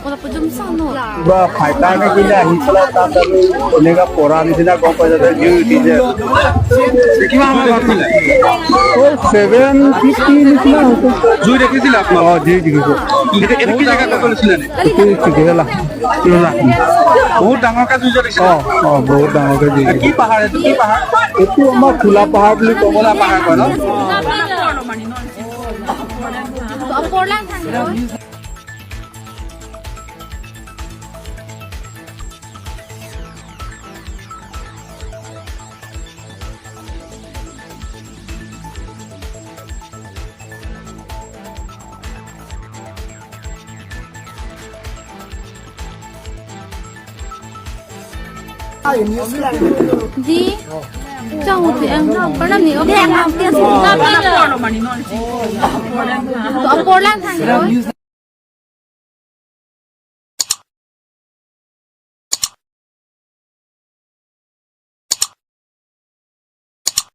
Wala pa dyan sa ano. Ba, fighter na kila hitla tatabi onega pora ni sila ko pa jata new teacher. কিমান সময় ঘৰত ছিলে? Oh, 750 নিচিনা হতো। জুই দেখিছিলে আপোনাক? Oh, জি দেখিছো। এইটো কি জেগাত গৈছিলে নে? ঠিকেলা। বহুত ডাঙৰকে জুই জ্বলিছে। বহুত ডাঙৰকে জি। কি পাহাৰ এইটো? কি পাহাৰ? এইটো আমাৰ খোলা পাহাৰ বুলি কওঁ। কমলা পাহাৰ কয় ন? Portland thang. Di, jauh tu em pernah ni, okey, em dia sudah pernah Portland thang.